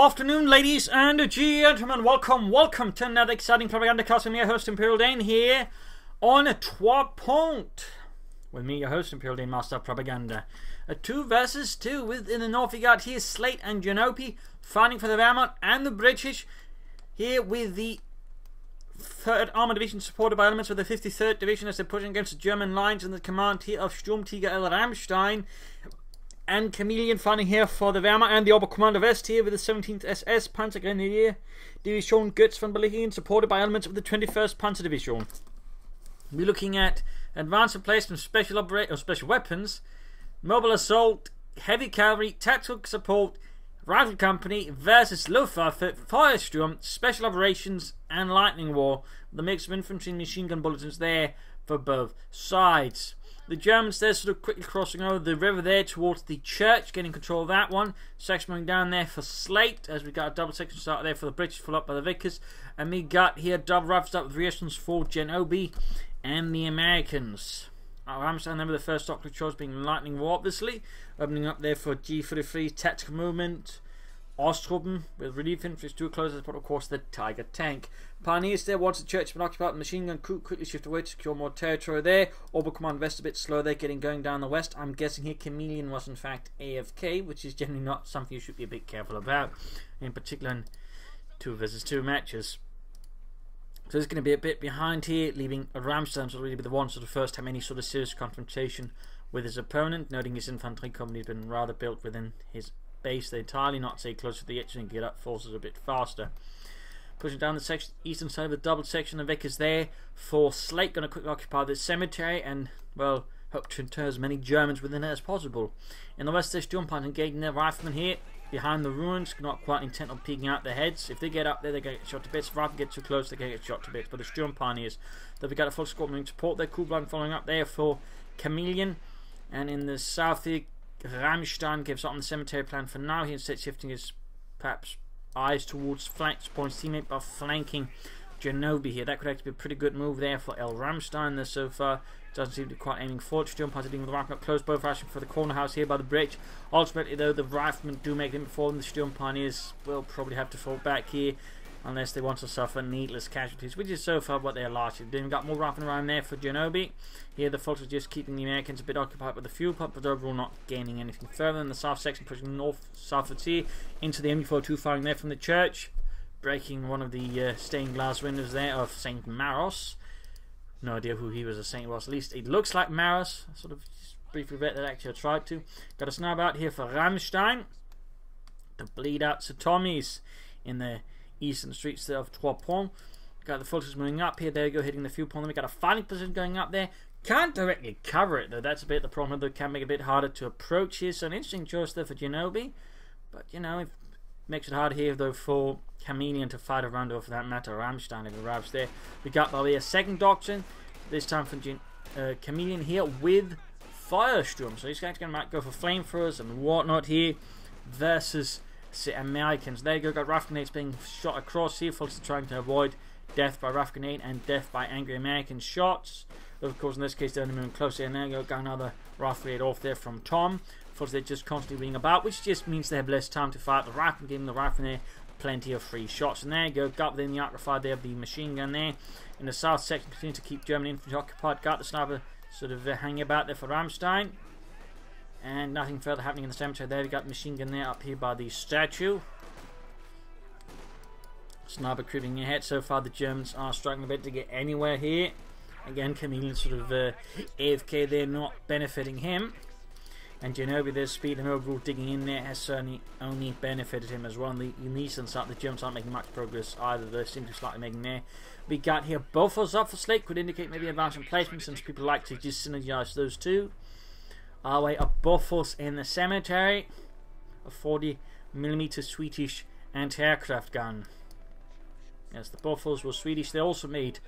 afternoon, ladies and gentlemen. Welcome to another exciting Propagandacast with me, your host Imperial Dane, here on Trois with me, your host Imperial Dane, Master of Propaganda. A 2 versus 2 within the north. We got here Slate and Genopi fighting for the Wehrmacht and the British. Here with the 3rd Armored Division supported by elements of the 53rd Division as they're pushing against the German lines in the command here of Sturmtiger L. Rammstein. And Chameleon fighting here for the Wehrmacht and the Oberkommando West here with the 17th SS Panzergrenadier Division Götz von Berlichingen supported by elements of the 21st Panzer Division. We're looking at advanced replacement, special weapons, mobile assault, heavy cavalry, tactical support, rifle company versus Luftwaffe, Feuersturm, special operations and lightning war. The mix of infantry and machine gun bulletins there for both sides. The Germans there sort of quickly crossing over the river there towards the church, getting control of that one. Section going down there for Slate, as we got a double section start there for the British, followed up by the Vickers. And we got here double rifles up with reasons for Genobi and the Americans. Rammstein then with the first doctor choice being lightning war, obviously. Opening up there for G43, tactical movement. Ostruppen with relief infantry too close, but of course the Tiger tank. Pioneers there, once the church has been occupied, the machine gun crew quickly shift away to secure more territory there. Oberkommand West a bit slow there, going down the west. I'm guessing here Chameleon was in fact AFK, which is generally not something you should be a bit careful about, in particular in 2 versus 2 matches. So it's going to be a bit behind here, leaving Rammstein to really be the one sort of first have any sort of serious confrontation with his opponent, noting his infantry company has been rather built within his base. They entirely not stay close to the edge and get up forces a bit faster. Pushing down the eastern side of the double section of Vickers there for Slate, going to quickly occupy this cemetery and, well, hope to inter as many Germans within it as possible. In the west, there's Sturmpanzer engaging their riflemen here behind the ruins, not quite intent on peeking out their heads. If they get up there, they get shot to bits. If rifle get too close, they get shot to bits. But the Sturmpioneers, though we got a full squad moving support there. Kublai following up there for Chameleon. And in the south here, Rammstein gives up on the cemetery plan for now. He instead shifting his perhaps eyes towards flanks points teammate by flanking Genobi here. That could actually be a pretty good move there for L. Rammstein there so far. Doesn't seem to be quite aiming for it. Sturmpanzer dealing with the riflemen up close, both rushing for the corner house here by the bridge. Ultimately though, the riflemen do make them before them. The Sturmpioneers will probably have to fall back here unless they want to suffer needless casualties, which is so far what they are largely doing. Got more riflemen around there for Genobi. Here the folks are just keeping the Americans a bit occupied with the fuel pump, but overall not gaining anything further. In the south section pushing north southwards here into the MB42 firing there from the church, breaking one of the stained glass windows there of St. Maros. No idea who he was a saint was. At least it looks like Maros. I sort of just briefly read that actually I tried to. Got a snub out here for Rammstein to bleed out Sir Tommy's in the eastern streets there of Trois. Got the forces moving up here. There you go, hitting the fuel pond. We got a fighting position going up there. Can't directly cover it though. That's a bit the problem. Though can make it a bit harder to approach here. So an interesting choice there for Genobi, but you know, it makes it hard here though for Chameleon to fight around, or for that matter Rammstein if it arrives there. We got by the way a second doctrine, this time for Chameleon here with Feuersturm. So he's actually going to go for flamethrowers and whatnot here versus the Americans. There you go, got rifle grenades being shot across here. Folks are trying to avoid death by rifle grenade and death by angry American shots. Though of course in this case they're only moving closer, and there you go, got another rifle grenade off there from Tom. Folks they're just constantly being about, which just means they have less time to fight the rifle, giving the rifle there plenty of free shots. And there you go, got within the arc of fire there of the machine gun there. In the south section, continue to keep German infantry occupied. Got the sniper sort of hanging about there for Rammstein. And nothing further happening in the cemetery there. We got the machine gun there up here by the statue. Sniper creeping ahead. So far the Germans are struggling a bit to get anywhere here. Again, Chameleon sort of AFK there, not benefiting him. And Genobi, their speed and overall digging in there has certainly only benefited him as well. On the eastern side, the Germans aren't making much progress either. They seem to be slightly making there. We got here Bofors up for Slate, could indicate maybe advanced placement since people like to just synergize those two. Our way up Bofors in the cemetery, a 40mm Swedish anti-aircraft gun. Yes, the Bofors were Swedish. They also made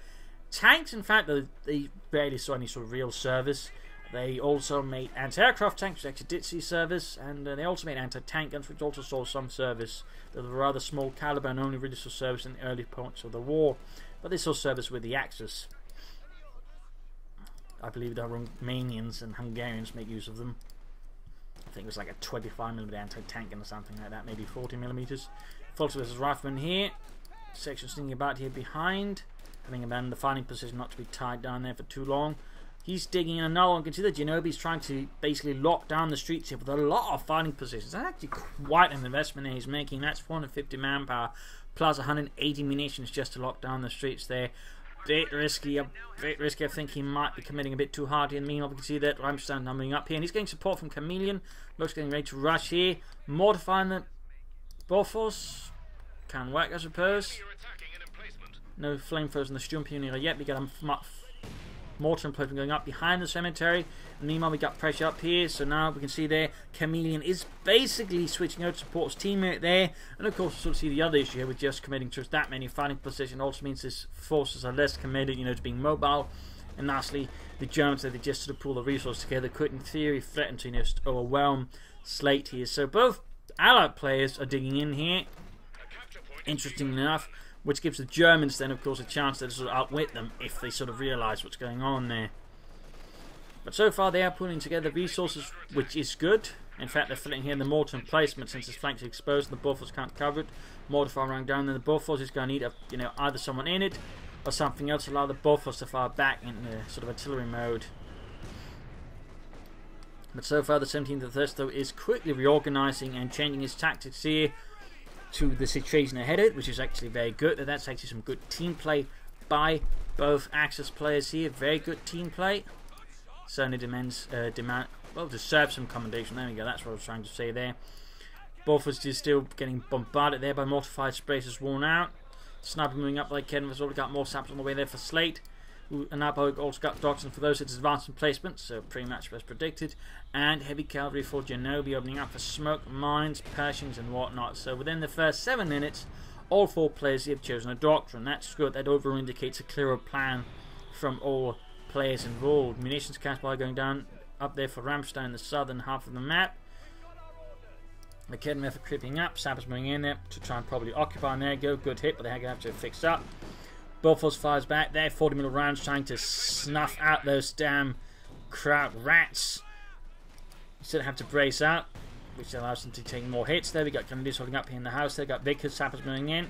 tanks. In fact, they barely saw any sort of real service. They also made anti-aircraft tanks, which actually did see service, and they also made anti-tank guns, which also saw some service. They were rather small caliber and only really saw service in the early points of the war, but they saw service with the Axis. I believe the Romanians and Hungarians make use of them. I think it was like a 25mm anti-tank gun or something like that, maybe 40mm. Fulton versus Rifleman here. Section sneaking about here behind. Having abandoned the fighting position not to be tied down there for too long. He's digging in another one. You can see that Genobi's trying to basically lock down the streets here with a lot of fighting positions. That's actually quite an investment that he's making. That's 450 manpower plus 180 munitions just to lock down the streets there. Bit risky. I think he might be committing a bit too hard here. And meanwhile, we can see that Rammstein numbering up here. And he's getting support from Chameleon. Looks getting ready to rush here. Mortifying the Bofors. Can work, I suppose. No flamethrowers in the Sturm Pioneer yet. We got a mortar emplacement going up behind the cemetery. And meanwhile, we got pressure up here. So now we can see there, Chameleon is basically switching out to support his teammate there. And of course, we'll see the other issue here with just committing to that many fighting position. Also means his forces are less committed, to being mobile. And lastly, the Germans, they just sort of pull the resources together, could in theory threaten to just overwhelm Slate here. So both Allied players are digging in here. Interesting enough. Which gives the Germans then, of course, a chance to sort of outwit them if they sort of realise what's going on there. But so far they are pulling together resources, which is good. In fact, they're filling here the mortar emplacement since his flanks are exposed and the Bofors can't cover it. Mortar fire running down, then the Bofors is going to need either someone in it or something else to allow the Bofors to fire back in sort of artillery mode. But so far the 17th of Thursto is quickly reorganising and changing his tactics here to the situation ahead of it, which is actually very good. That's actually some good team play by both Axis players here. Very good team play. Certainly deserves some commendation. There we go. That's what I was trying to say there. Bofors is still getting bombarded there by mortified spaces worn out. Sniper moving up like Ken has already got more saps on the way there for Slate. And now also got Doxon for those at advanced placement, so pretty much as predicted. And heavy cavalry for Genobi opening up for smoke, mines, Pershings and whatnot. So within the first 7 minutes, all 4 players have chosen a doctrine. That's good. That over indicates a clearer plan from all players involved. Munitions cast by going down up there for Rammstein in the southern half of the map. The Kid method creeping up. Sappers moving in there to try and probably occupy. And there you go. Good hit, but they're going to have to fix up. Bofors fires back there, 40mm rounds trying to snuff out those damn crowd rats. You still have to brace out, which allows them to take more hits. There we got Canadians holding up here in the house. They got Vickers, Sappers moving in.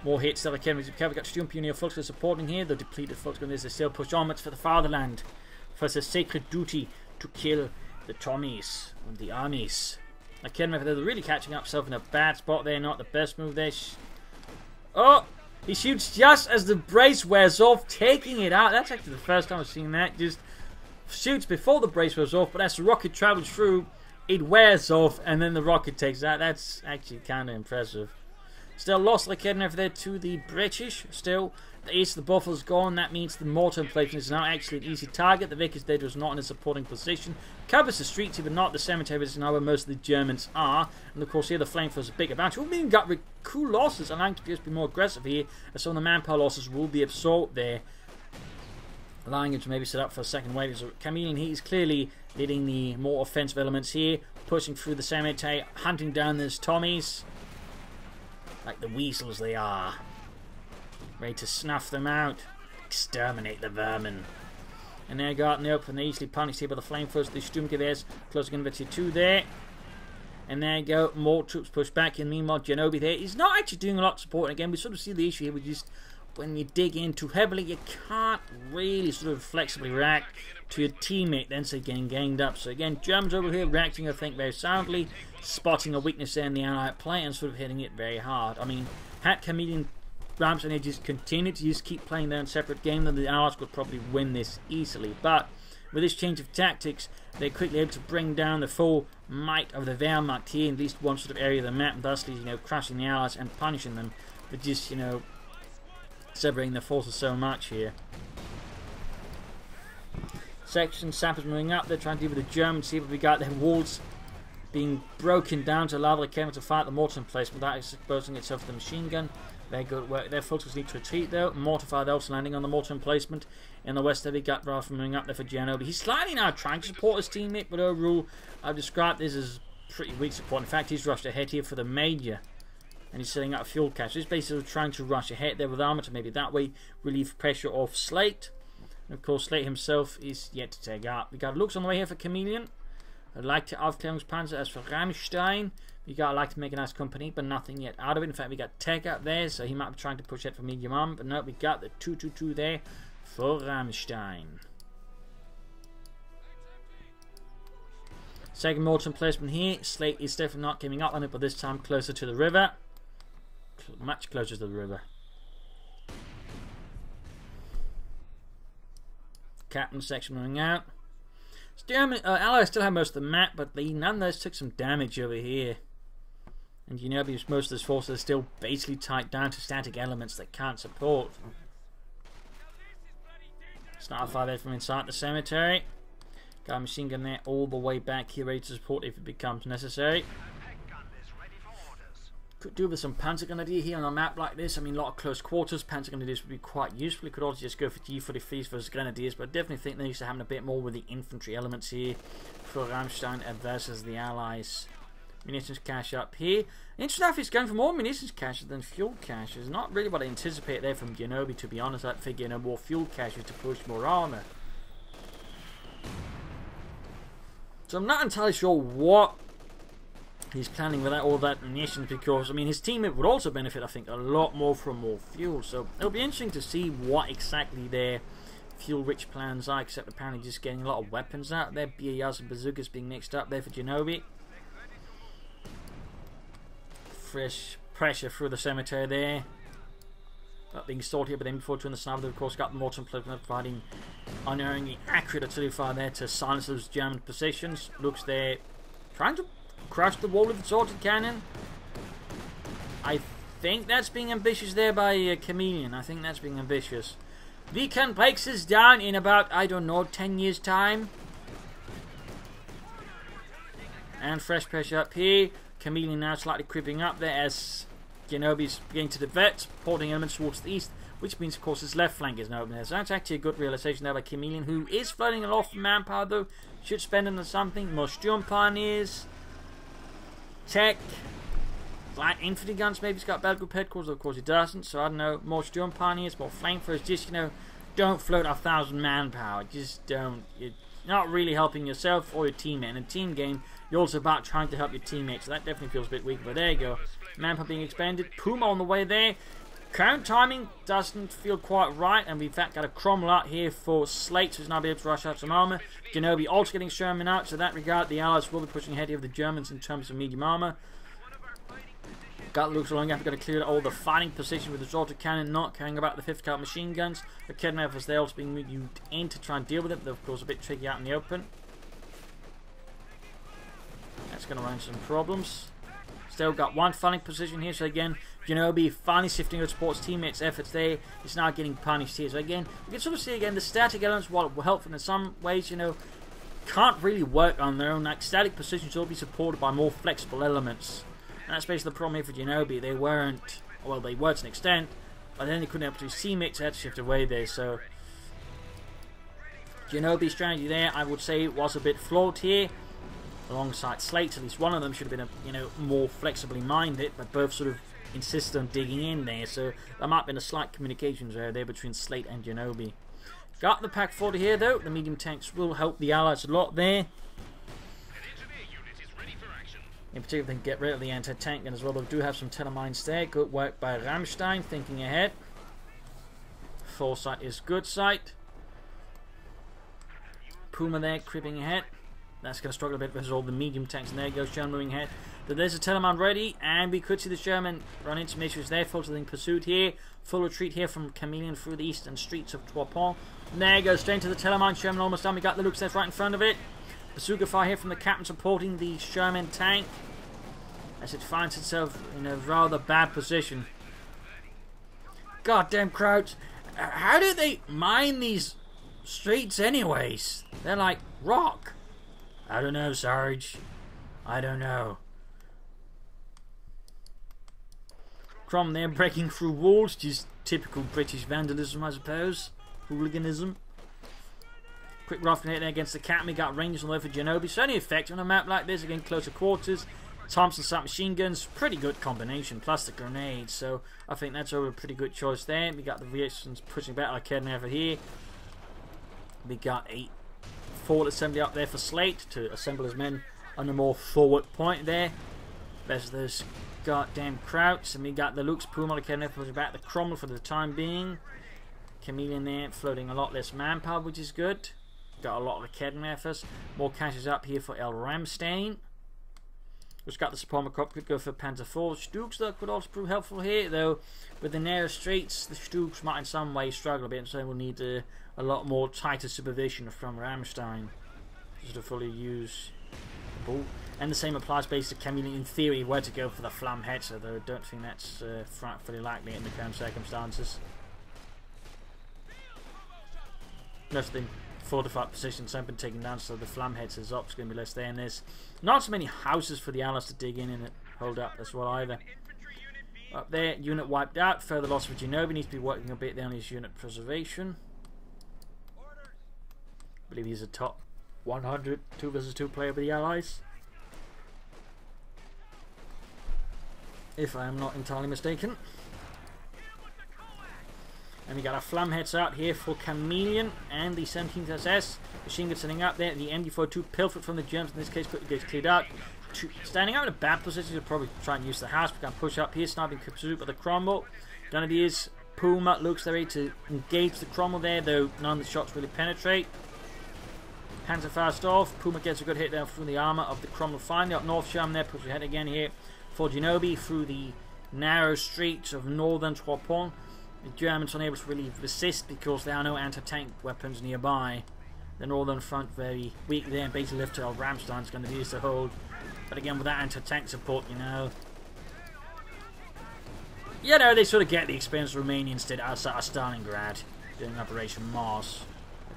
More hits still. We got Sturm Pioneer Volksguard supporting here. The depleted Volksguard they still push onwards for the fatherland. For the sacred duty to kill the Tommies and the armies. Again, they're really catching up self in a bad spot there. Not the best move there. Oh! He shoots just as the brace wears off, taking it out. That's actually the first time I've seen that. Just shoots before the brace wears off, but as the rocket travels through, it wears off, and then the rocket takes out. That's actually kind of impressive. Still lost like heading over there to the British. Still, the ace of the Bofors gone. That means the mortar emplacement is now actually an easy target. The Vickers data is not in a supporting position. Covers the streets, but not the cemetery, which is now where most of the Germans are. And of course, here the flamethrowers are a big advantage. We've even got cool losses, allowing to just be more aggressive here, as some of the manpower losses will be absorbed there, allowing him to maybe set up for a second wave. So Chameleon, he's clearly leading the more offensive elements here, pushing through the cemetery, hunting down those Tommies, like the weasels they are. Ready to snuff them out, exterminate the vermin. And they're got in the open, they're easily punished here by the flamethrowers. The Sturmgewehrs closing in to 2 there. And there you go, more troops push back. And meanwhile, Genobi there is not actually doing a lot of support. And again, we sort of see the issue here with just when you dig in too heavily, you can't really sort of flexibly react to your teammate then so getting ganged up. So again, Germans over here reacting, I think, very soundly, spotting a weakness there in the Allied play and sort of hitting it very hard. I mean, had Chameleon Ramps and they just continue to just keep playing their own separate game, then the Allies could probably win this easily. But with this change of tactics, they're quickly able to bring down the full might of the Wehrmacht here in at least one sort of area of the map, and thusly, crushing the Allies and punishing them for just, separating their forces so much here. Section Sappers moving up, they're trying to deal with the Germans, see what we got. Their walls being broken down to allow the camera to fight the mortar emplacement without exposing itself to the machine gun. Very good work. Their forces need to retreat though. Mortar fire also landing on the mortar emplacement. In the west, we got Ralph moving up there for Genobi. He's slightly now trying to support his teammate, but overall, I've described this as pretty weak support. In fact, he's rushed ahead here for the Major, and he's setting up a fuel cache. So he's basically trying to rush ahead there with armor to maybe that way relieve pressure off Slate. And of course, Slate himself is yet to take up. We got looks on the way here for Chameleon. I'd like to Aufklärungspanzer. As for Rammstein, we got like to make a nice company, but nothing yet out of it. In fact, we got Tech up there, so he might be trying to push it for medium armor, but no, we got the 222 there for Rammstein. Second Morton placement here. Slate is definitely not giving up on it, but this time closer to the river. Much closer to the river. Captain section running out. Allies still have most of the map, but they nonetheless took some damage over here. And you know, because most of this force is still basically tied down to static elements that can't support. Sniper fire there from inside the cemetery. Got a machine gun there all the way back here, ready to support if it becomes necessary. Could do with some panzer grenadier here on a map like this. I mean, a lot of close quarters. Panzer grenadiers would be quite useful. You could also just go for G43s versus grenadiers, but I definitely think they used to have a bit more with the infantry elements here for Rammstein versus the Allies. Munitions cache up here. Interesting enough, it's going for more munitions caches than fuel caches. Not really what I anticipate there from Genobi, to be honest. I'd figure more fuel caches to push more armor. So I'm not entirely sure what he's planning with all that munitions, because I mean his teammate would also benefit, I think, a lot more from more fuel. So it'll be interesting to see what exactly their fuel-rich plans are. Except apparently just getting a lot of weapons out there, BARs and bazookas being mixed up there for Genobi. Fresh pressure through the cemetery there. That being stored here, but then before doing the sniper, they've of course got the Morton providing unerringly accurate artillery fire there to silence those German positions. Looks they're trying to crush the wall with the sorted cannon. I think that's being ambitious there by Chameleon. I think that's being ambitious. We can break this down in about, I don't know, 10 years time. And fresh pressure up here. Chameleon now slightly creeping up there as Genobi's beginning to divert, supporting elements towards the east, which means of course his left flank is now open there. So that's actually a good realization there by Chameleon, who is floating a lot of manpower though. Should spend it on something. More Sturm Pioneers. Tech. Light infantry guns, maybe he's got battle group headquarters, of course he doesn't, so I don't know. More Sturm Pioneers, more flamethrowers, just, you know, don't float 1,000 manpower. Just don't. You're not really helping yourself or your teammate. In a team game, you're also about trying to help your teammates, so that definitely feels a bit weak, but there you go. Manpower being expanded. Puma on the way there. Current timing doesn't feel quite right, and we've in fact got a Cromwell out here for Slate, who's now be able to rush out some armor. Genobi also getting Sherman out, so in that regard, the Allies will be pushing ahead here of the Germans in terms of medium armor. Got looks along after got to clear all the fighting positions with the sorted cannon, not caring about the 5th caliber machine guns. The Kednev was there also being moved in to try and deal with it, but of course a bit tricky out in the open. That's going to run into some problems. Still got one fighting position here, so again, Genobi finally sifting out supports teammates' efforts there. He's now getting punished here. So again, we can sort of see again the static elements, while helpful in some ways, you know, can't really work on their own. Like static positions will be supported by more flexible elements. And that's basically the problem here for Genobi. They weren't, well, they were to an extent, but then they couldn't help his teammates, had to shift away there. So Genobi's strategy there, I would say, was a bit flawed here. Alongside Slate, at least one of them should have been, more flexibly minded, but both sort of insisted on digging in there. So there might have been a slight communications error there between Slate and Genobi. Got the Pack 40 here though. The medium tanks will help the Allies a lot there. In particular, they can get rid of the anti-tank gun as well. They do have some telemines there. Good work by Rammstein, thinking ahead. Foresight is good sight. Puma there, creeping ahead. That's going to struggle a bit versus all the medium tanks. And there goes Sherman moving ahead. But there's a Telemann ready, and we could see the Sherman run into some issues there. Full being pursued here. Full retreat here from Chameleon through the eastern streets of Trois. And there goes straight to the Telemann. Sherman almost done. We got the Lux right in front of it. Bazooka fire here from the captain supporting the Sherman tank as it finds itself in a rather bad position. Goddamn Krauts. How do they mine these streets anyways? They're like rock. I don't know, Sarge. I don't know. Crom there breaking through walls. Just typical British vandalism, I suppose. Hooliganism. Quick rough hit there against the cat. We got ranges on the way for Genobi. So only effective on a map like this. Again, closer quarters. Thompson submachine guns. Pretty good combination. Plus the grenades. So I think that's a pretty good choice there. We got the reactions pushing back like Kednever here. We got a forward assembly up there for Slate to assemble his men on a more forward point there. There's those goddamn Krauts, and we got the Lux Puma Academy pushing back the Cromwell for the time being. Chameleon there floating a lot less manpower, which is good. Got a lot of Academy efforts. More caches up here for El Ramstein. Which got the Suprema Crop, could go for Panzer IV. StuGs though could also prove helpful here, though with the narrow streets, the StuGs might in some way struggle a bit, and so we'll need a lot more tighter supervision from Ramstein just to fully use the ball. And the same applies basically to Chameleon in theory were to go for the Flammhetzer, though I don't think that's frightfully likely in the current circumstances. Most of the fortified positions have been taken down, so the Flammhetzer's op's going to be less there, and there's not so many houses for the Allies to dig in and hold up as well either. Up there, unit wiped out. Further loss for Genovi, needs to be working a bit there on his unit preservation. I believe he's a top 100 2 vs 2 player for the Allies, if I am not entirely mistaken. And we got a Flammhetzer out here for Chameleon and the 17th SS. Machine gun setting up there. The MD-42 pilfered from the Germans. In this case, quickly gets cleared out. Standing out in a bad position, he'll probably try and use the house. We can push up here, sniping pursuit by the Cromwell. Grenadiers, Puma looks ready to engage the Cromwell there, though none of the shots really penetrate. Panzer fast off. Puma gets a good hit there through the armour of the Cromwell. Finally, up north, Sham there, push ahead again here for Genovi through the narrow streets of northern Trois. The Germans unable to really resist because there are no anti-tank weapons nearby. The northern front very weak there, and basically left to El Ramstein's going to be used to hold. But again, without anti-tank support, they sort of get the experience Romanians did outside of Stalingrad doing Operation Mars.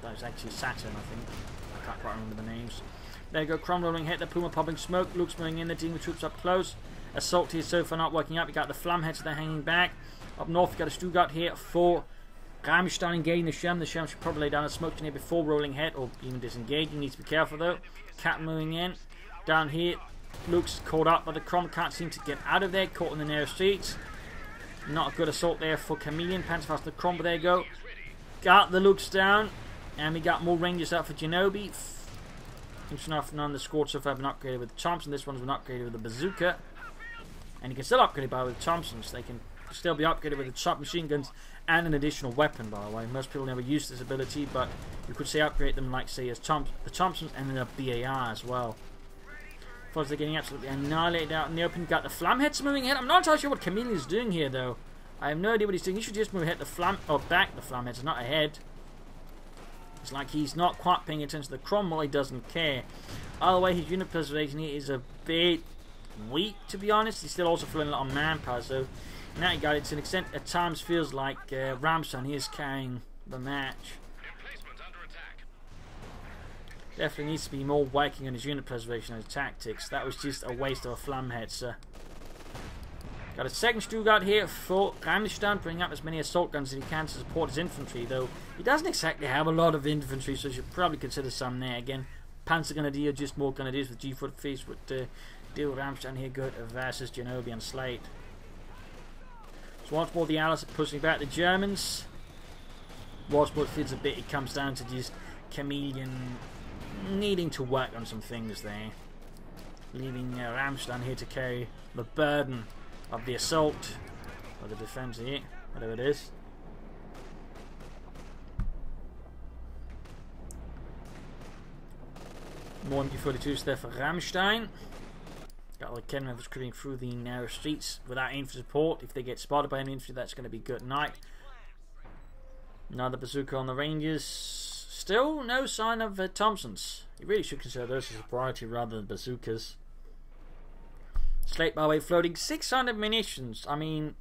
That was actually Saturn, I think. I can't quite remember the names. There you go, Cromwell hit the Puma popping smoke. Luke's moving in, the team with troops up close. Assault here so far not working up. You got the Flammhetzer there hanging back. Up north, you got a Stuttgart here for Ramstein engaging the Shem. The Shem should probably lay down a smoke here before rolling ahead or even disengaging. Needs to be careful though. Cat moving in. Down here, Luke's caught up, but the Crom can't seem to get out of there. Caught in the narrow streets. Not a good assault there for Chameleon. Panzerfaust the Crom, but there you go. Got the Luke's down. And we got more Rangers out for Genovi. Interesting enough, none of the squads so far have been upgraded with the Thompson. This one's been upgraded with the Bazooka. And you can still upgrade by with the Thompsons. They can still be upgraded with the submachine guns and an additional weapon, by the way. Most people never use this ability, but you could say upgrade them like, say, as the Thompsons and then a BAR as well. As they're getting absolutely annihilated out in the open. Got the Flammhetzer moving ahead. I'm not entirely sure what Chameleon is doing here, though. I have no idea what he's doing. He should just move ahead back the Flammhetzer, not ahead. It's like he's not quite paying attention to the Cromwell. He doesn't care. Either way, his unit preservation here is a bit weak, to be honest. He's still also feeling a lot of manpower, so in that regard, it's an extent at times feels like Ramstein is carrying the match. Definitely needs to be more working on his unit preservation and his tactics. That was just a waste of a Flammhetzer. Got a second Stuttgart here for Ramstein, bringing up as many assault guns as he can to support his infantry, though he doesn't exactly have a lot of infantry, so you should probably consider some there. Again, Panzer Grenadier, just more Grenadiers with G-foot feast would deal Ramstein here good versus Genovi and Slate. So once more the Allies are pushing back the Germans. Once more it feels a bit, it comes down to just Chameleon needing to work on some things there. Leaving Ramstein here to carry the burden of the assault, or the defense here, whatever it is. More MG-42s there for Ramstein. Got all the cannon members creeping through the narrow streets without infantry support. If they get spotted by any infantry, that's going to be good night. Another bazooka on the Rangers. Still no sign of Thompsons. You really should consider those as a priority rather than bazookas. Slate, by the way, floating 600 munitions. I mean,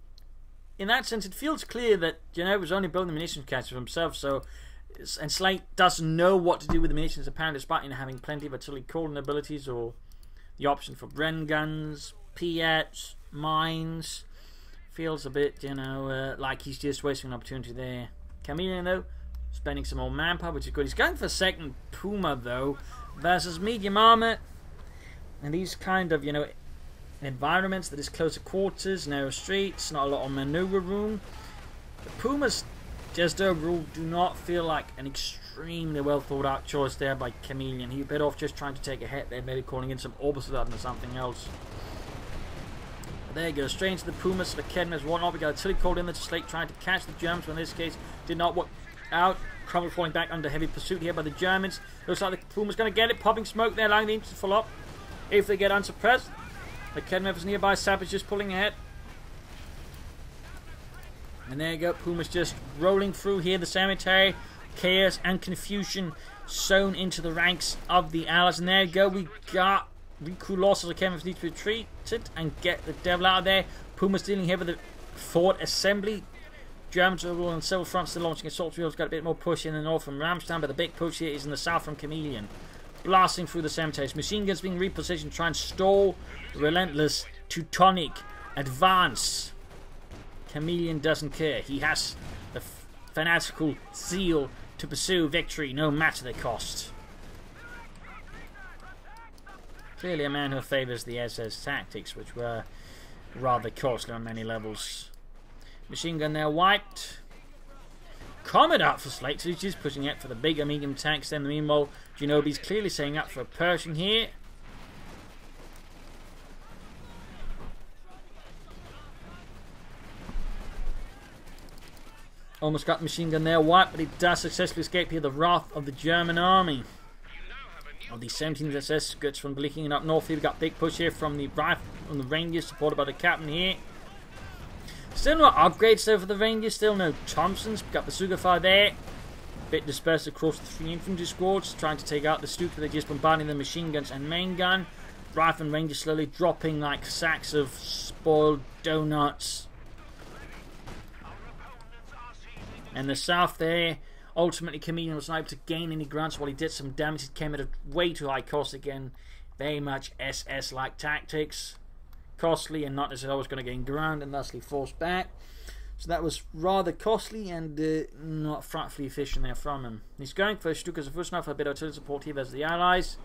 in that sense, it feels clear that was only building the munitions cache for himself. So, and Slate doesn't know what to do with the munitions, apparently, despite having plenty of artillery calling abilities or the option for Bren guns, Piats, mines. Feels a bit, like he's just wasting an opportunity there. Chameleon, though, spending some more manpower, which is good. He's going for a second Puma, though, versus medium armor. And these kind of, environments that is closer quarters, narrow streets, not a lot of maneuver room. The Puma's just overall do not feel like an extremely well thought out choice there by Chameleon. He better off just trying to take a hit there, maybe calling in some orbital or something else. But there you go, straight into the Pumas, the Kedmas, whatnot. We got Tilly called in there to Slate trying to catch the Germans, but in this case did not work out. Crumble falling back under heavy pursuit here by the Germans. Looks like the Pumas going to get it, popping smoke there, allowing the engines to fill up. If they get unsuppressed, the Kedmas is nearby, Savage just pulling ahead. And there you go, Pumas just rolling through here, the cemetery. Chaos and confusion sown into the ranks of the Allies. And there you go, we got recruit losses. The Kedmas need to be retreated and get the devil out of there. Pumas dealing here with the fort assembly. Germans are on several fronts, still launching assault wheels. Got a bit more push in the north from Ramstein, but the big push here is in the south from Chameleon. Blasting through the cemeteries. Machine guns being repositioned to try and stall the relentless Teutonic advance. Chameleon doesn't care. He has the fanatical zeal to pursue victory no matter the cost. Clearly a man who favours the SS tactics, which were rather costly on many levels. Machine gun there wiped. Comet out for Slate, so he's just pushing it for the bigger medium tanks. Then meanwhile, Genobi's clearly setting up for a Pershing here. Almost got the machine gun there wiped, but it does successfully escape here the wrath of the German army. Of the 17th SS gets from blinking up north here. We got big push here from the rifle, from the Rangers, supported by the captain here. Still no upgrades though for the Rangers, still no Thompsons. Got the Sugar Fire there. Bit dispersed across the 3 infantry squads, trying to take out the StuGs, but they're just bombarding the machine guns and main gun. Rifle and Rangers slowly dropping like sacks of spoiled donuts. And the south there, ultimately Chameleon was not able to gain any ground, so while he did some damage, it came at a way too high cost again. Very much SS-like tactics. Costly and not necessarily always going to gain ground and thusly forced back. So that was rather costly and not frightfully efficient there from him. He's going for StuG as a first now for a bit of artillery support here versus the Allies.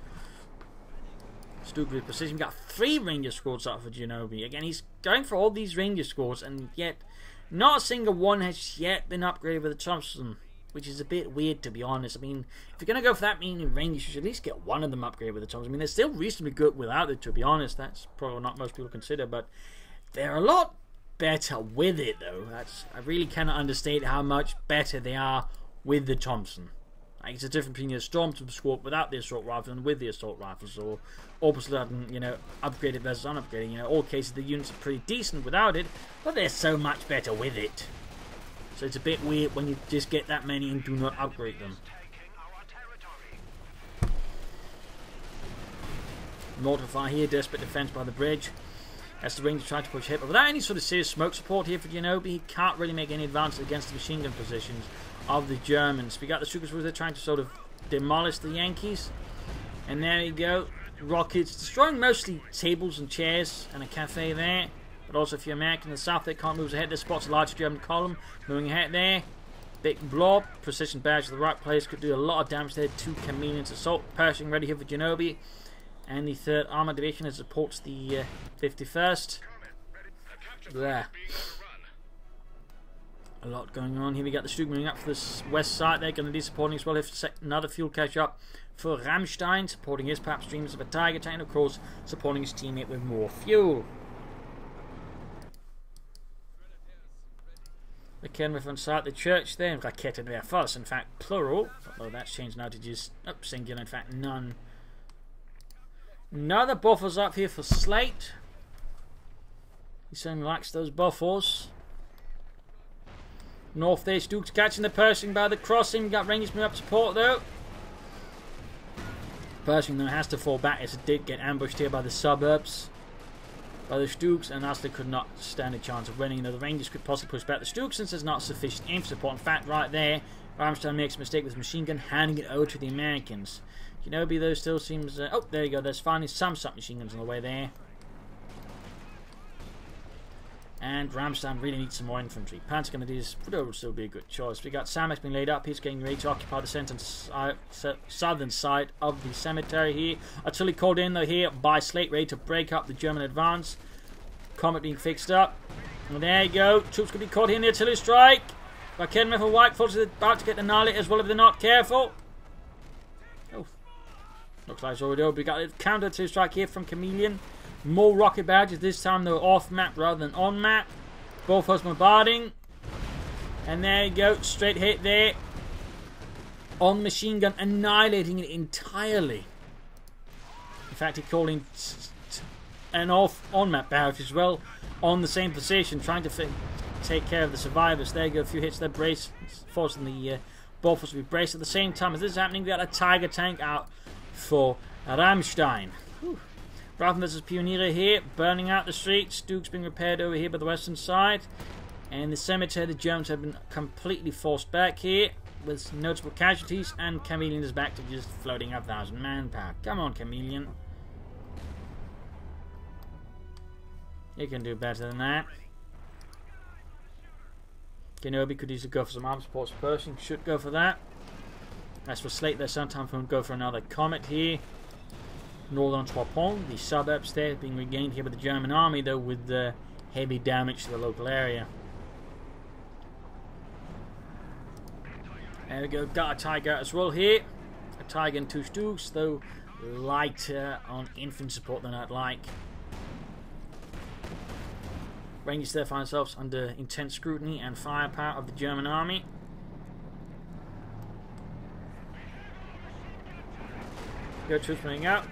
StuG with precision. Got 3 Ranger squads out for Genobi. Again, he's going for all these Ranger squads, and yet not a single one has yet been upgraded with a Thompson, which is a bit weird, to be honest. I mean, if you're going to go for that many Rangers, you should at least get one of them upgraded with a Thompson. I mean, they're still reasonably good without it, to be honest. That's probably not most people consider, but they're a lot better with it, though. I really cannot understate how much better they are with the Thompson. Like, it's a difference between the Stormtrooper squad without the assault rifle and with the assault rifles, or opposite, upgraded versus unupgraded. All cases the units are pretty decent without it, but they're so much better with it. So it's a bit weird when you just get that many and do not upgrade them. Mortar fire here, desperate defense by the bridge. As the Rangers try to push ahead, but without any sort of serious smoke support here for Genobi, he can't really make any advances against the machine gun positions of the Germans. We got the StuGs where they're trying to sort of demolish the Yankees. And there you go. Rockets destroying mostly tables and chairs and a cafe there. But also if you're American in the south, they can't move ahead. This spots a large German column moving ahead there. Big blob. Precision barrage to the right place could do a lot of damage there to Chameleon's assault. Pershing ready here for Genobi. And the 3rd Armored Division that supports the 51st. There. A lot going on here. We got the StuG moving up for this west side. They're going to be supporting as well. If another fuel catch up for Ramstein, supporting his perhaps dreams of a Tiger tank, of course, supporting his teammate with more fuel. The Kenworth on site, the church there, Rakete there first, in fact, plural. Although that's changed now to just singular, in fact, none. Another buffers up here for Slate. He certainly likes those buffers. North there, StuGs catching the Pershing by the crossing. We got Rangers moving up support though. Pershing though has to fall back as it did get ambushed here by the suburbs. By the StuGs, and Astor could not stand a chance of winning. The Rangers could possibly push back the StuGs since there's not sufficient aim support. In fact, right there, Ramstein makes a mistake with his machine gun, handing it over to the Americans. Genobi though still seems... oh, there you go. There's finally some submachine guns on the way there. And Ramstein really needs some more infantry. Panzer Grenadiers would still be a good choice. We got Samex being laid up. He's getting ready to occupy the southern side of the cemetery here. Artillery called in though here by Slate, ready to break up the German advance. Comet being fixed up. And there you go. Troops could be caught here in the artillery strike. But Kidman for White Force is about to get annihilated as well if they're not careful. Oh. Looks like it's already over. We got a counter to strike here from Chameleon. More rocket barrages, this time though off map rather than on map. Both us bombarding. And there you go, straight hit there. On machine gun, annihilating it entirely. In fact, he called in an off on map barrage as well. On the same position, trying to take care of the survivors. There you go, a few hits there, brace, forcing the both of us to be braced at the same time. As this is happening, we got a Tiger tank out for Rammstein. Raffen versus Pioniere here, burning out the streets. StuGs being repaired over here by the western side. And the cemetery, the Germans have been completely forced back here with notable casualties. And Chameleon is back to just floating 1,000 manpower. Come on, Chameleon. You can do better than that. Kenobi could easily go for some arm support. Pershing should go for that. As for Slate, there's sometimes going to go for another Comet here. Northern Trois, the suburbs there being regained here by the German army, though with heavy damage to the local area. There we go, got a Tiger as well here. A Tiger and 2 StuGs, though lighter on infantry support than I'd like. Rangers there find themselves under intense scrutiny and firepower of the German army. Go troops running out.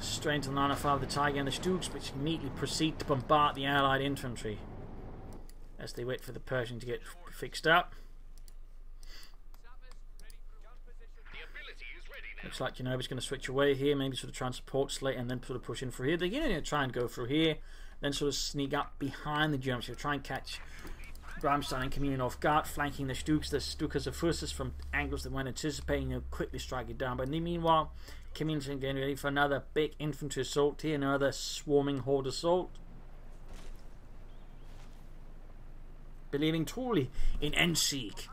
Straight into the line of fire of the Tiger and the StuGs, which immediately proceed to bombard the Allied infantry as they wait for the Pershing to get fixed up. Looks like Genobi's going to switch away here, maybe sort of try and support Slate and then sort of push in through here. They're going to try and go through here, then sort of sneak up behind the Germans. They'll try and catch Rammstein and Chameleon off guard, flanking the StuGs. The StuGs are forces from angles they weren't anticipating. They'll quickly strike it down. But meanwhile, Chameleon's getting ready for another big infantry assault here, another swarming horde assault. Believing truly in Endsieg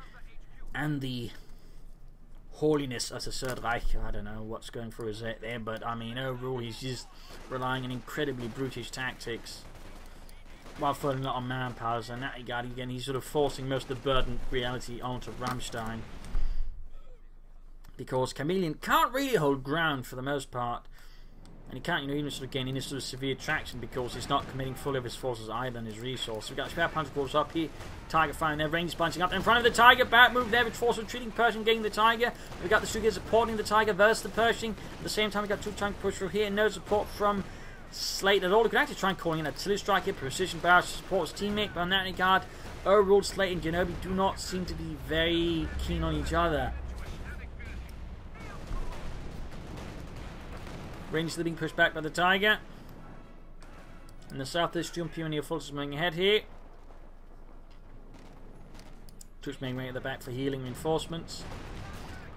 and the holiness of the Third Reich. I don't know what's going through his head there, but I mean, overall, he's just relying on incredibly brutish tactics while throwing a lot of manpower. So in that regard, again, he's sort of forcing most of the burden reality onto Rammstein. Because Chameleon can't really hold ground for the most part. And he can't, even sort of gain any sort of severe traction because he's not committing fully of his forces either and his resources. We've got spare punch force up here. Tiger firing their range, punching up in front of the Tiger. Back move there with force retreating Pershing, getting the Tiger. We've got the StuGs supporting the Tiger versus the Pershing. At the same time, we've got 2 trying to push through here. No support from Slate at all. He can actually try and call in an artillery strike here. Precision barrage to support his teammate. But on that regard, overall, Slate and Genobi do not seem to be very keen on each other. Rangers are being pushed back by the Tiger. In the south, there's StuGs and Pioneer forces moving ahead here. Troops making way at the back for healing reinforcements.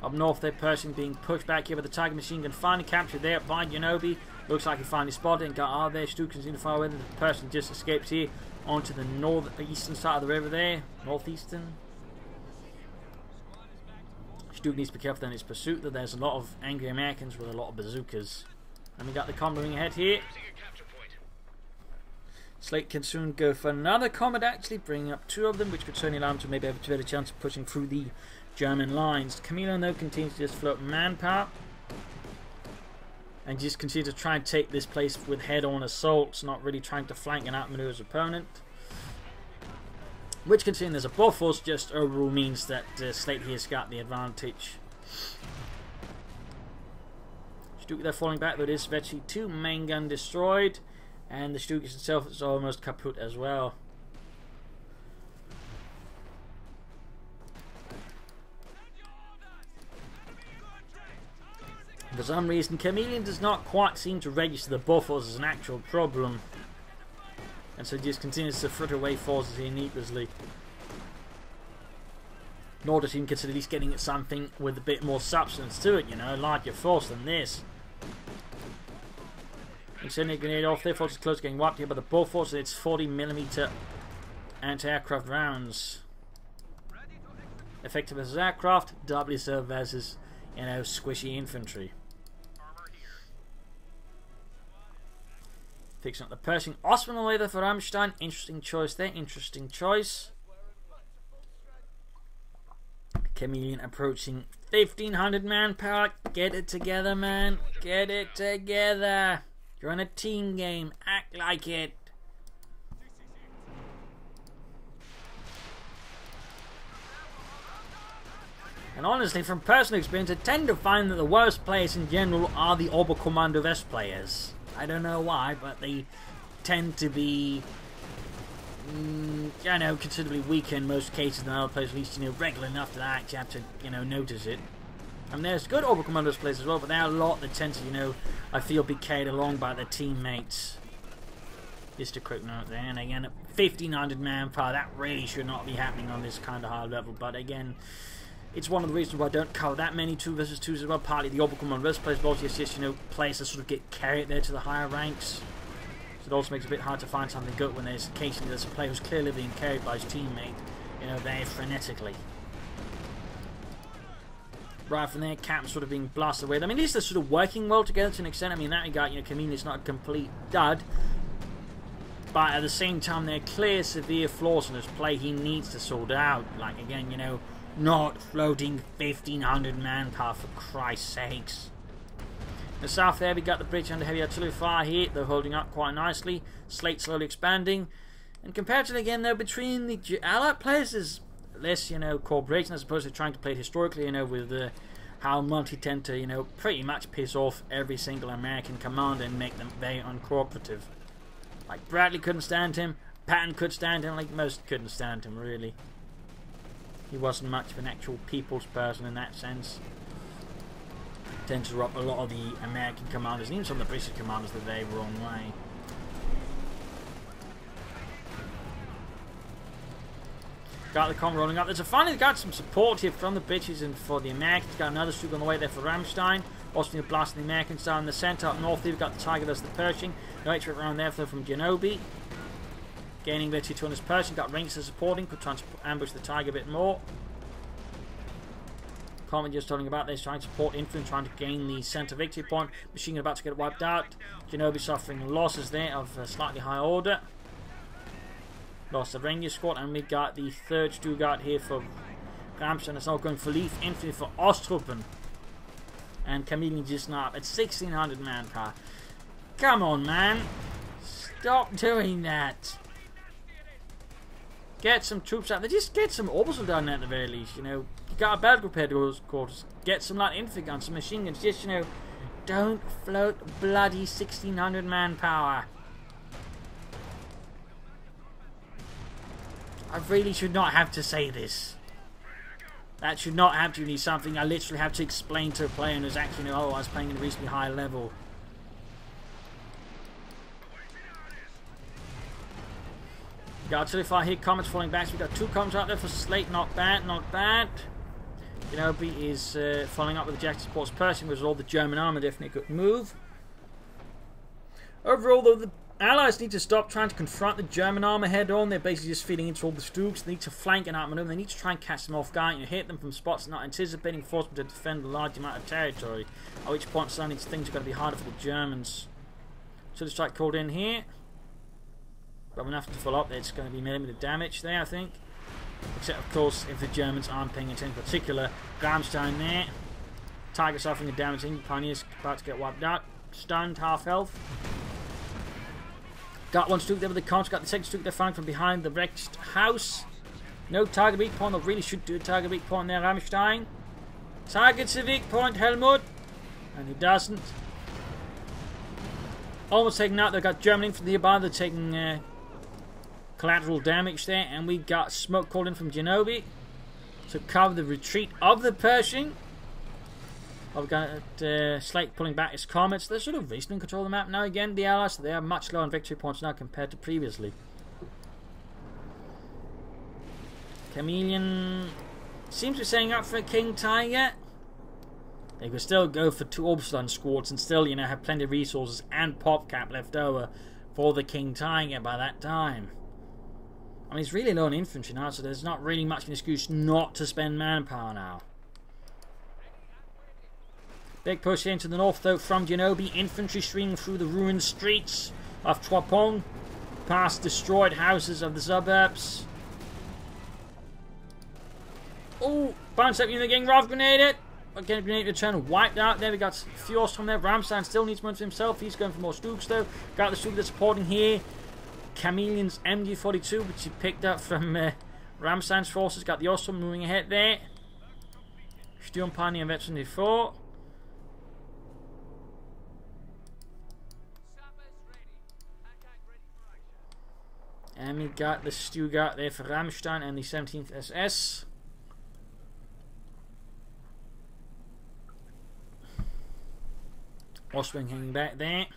Up north, they're Pershing being pushed back here by the Tiger machine gun. Finally captured there by Genobi. Looks like he finally spotted and got out there. StuGs continue to fire away. The Pershing just escapes here onto the northeastern side of the river there. Northeastern. StuGs needs to be careful in his pursuit, that there's a lot of angry Americans with a lot of bazookas. And we got the Comet moving ahead here. Slate can soon go for another Comet, actually, bringing up 2 of them, which could certainly allow him to maybe have a better chance of pushing through the German lines. Chameleon, though, continues to just float manpower. And just continue to try and take this place with head-on assaults, not really trying to flank and outmaneuver his opponent. Which, considering there's a buff force, just overall means that Slate here has got the advantage. StuG, they're falling back, though it is eventually 2 main gun destroyed. And the StuG itself is almost kaput as well. For some reason, Chameleon does not quite seem to register the buff force as an actual problem. And so he just continues to fritter away forces here needlessly. Nor does he even consider at least getting at something with a bit more substance to it, you know, larger force than this. Incendiary grenade off there, forces close, getting wiped here by the buff force. It's 40mm anti-aircraft rounds. Effective as aircraft, doubly so versus, you know, squishy infantry. Fixing up the Pershing. Osman away there for Rammstein. Interesting choice there. Interesting choice. Chameleon approaching 1,500 manpower. Get it together, man. Get it together. You're on a team game. Act like it. And honestly, from personal experience, I tend to find that the worst players in general are the Oberkommando West players. I don't know why, but they tend to be, I know, considerably weaker in most cases than other players, at least, regular enough that I actually have to, notice it. I mean, there's good Oberkommando West players as well, but there are a lot that tend to, I feel, be carried along by their teammates. Just a quick note there, and again, 1,500 manpower, that really should not be happening on this kind of high level, but again, it's one of the reasons why I don't cover that many 2 versus 2s as well. Partly the Oberkommando West players, but also it's just, players that sort of get carried there to the higher ranks. So it also makes it a bit hard to find something good when there's occasionally there's a player who's clearly being carried by his teammate, very frenetically. Right from there, Captain sort of being blasted away. I mean, at least they're sort of working well together to an extent. I mean, in that regard, Chameleon's not a complete dud. But at the same time, there are clear, severe flaws in his play he needs to sort out. Like, again, not floating 1,500 manpower, for Christ's sakes. In the south there, we got the British under heavy artillery fire here. They're holding up quite nicely. Slate slowly expanding. And comparatively, again, though, between the Allied players, there's less, cooperation as opposed to trying to play it historically, with how Monty tend to, pretty much piss off every single American commander and make them very uncooperative. Like, Bradley couldn't stand him. Patton could stand him. Like, most couldn't stand him, really. He wasn't much of an actual people's person in that sense. Tends to rub a lot of the American commanders, and even some of the British commanders, the very wrong way. Got the com rolling up. There's finally got some support here from the British and for the Americans. Got another Stug on the way there for Ramstein. Also blasting the Americans down in the centre. Up north here we've got the Tiger, that's the Pershing. No extra around there from Genobi. Gaining their 2 on his Pershing. Got Rangers supporting. Could try and ambush the Tiger a bit more. Comet just talking about this, trying to support infantry, trying to gain the centre victory point. Machine gun about to get wiped out. Genobi suffering losses there of a slightly higher order. Lost the Ranger squad, and we got the 3rd Stuttgart here for Ramstein. It's now going for Leaf Infantry for Ostruppen. And Chameleon just now up at 1,600 manpower. Come on, man. Stop doing that. Get some troops out there. Just get some Orbisal down there at the very least, You got a battle group headquarters. Get some light infantry guns, some machine guns. Just, don't float bloody 1,600 manpower. I really should not have to say this. That should not have to be something I literally have to explain to a player who's actually, I was playing at a reasonably high level. Got artillery fire here, Comets falling back. So we've got 2 Comets out there for Slate. Not bad, not bad. Genobi is following up with the Jack supports Pershing, which is all the German armour. Definitely a good move. Overall, though, the Allies need to stop trying to confront the German armour head on. They're basically just feeding into all the StuGs. They need to flank and outmaneuver. They need to try and catch them off guard. Hit them from spots not anticipating, force them to defend a large amount of territory. At which point, suddenly things are going to be harder for the Germans. So the strike called in here. But enough to follow up. It's going to be millimeter damage there, I think. Except, of course, if the Germans aren't paying attention. In particular, Ramstein there. Tiger suffering a damage. Pioneers about to get wiped out. Stunned, half health. Got 1 Stug there with the Comets. Got the 2nd Stug there firing from behind the wrecked house. No target weak point. They really should do a target weak point there, Ramstein. Target's a weak point, Helmut. And he doesn't. Almost taken out. They've got German infantry nearby. They're taking collateral damage there. And we got smoke called in from Genobi to cover the retreat of the Pershing. We've got Slate pulling back his Comets. They're sort of reasonably in control of the map now. Again, the Allies, they are much lower on victory points now compared to previously. Chameleon seems to be setting up for a King Tiger. They could still go for 2 Orbisal squads and still, have plenty of resources and pop cap left over for the King Tiger by that time. I mean, it's really low on infantry now, so there's not really much of an excuse not to spend manpower now. Big push into the north, though, from Genobi. Infantry streaming through the ruined streets of Trois, past destroyed houses of the suburbs. Oh, Bounce up unit getting Rav grenaded. Again, grenade return wiped out. There we got Fjords from there. Ramstein still needs one for himself. He's going for more StuGs though. Got the StuG that's supporting here. Chameleon's MG42, which he picked up from Ramstein's forces. Got the Ostrom moving ahead there. Sturmpani and Veteran 4. And we got the StuG out there for Ramstein and the 17th SS. Ostrom hanging back there.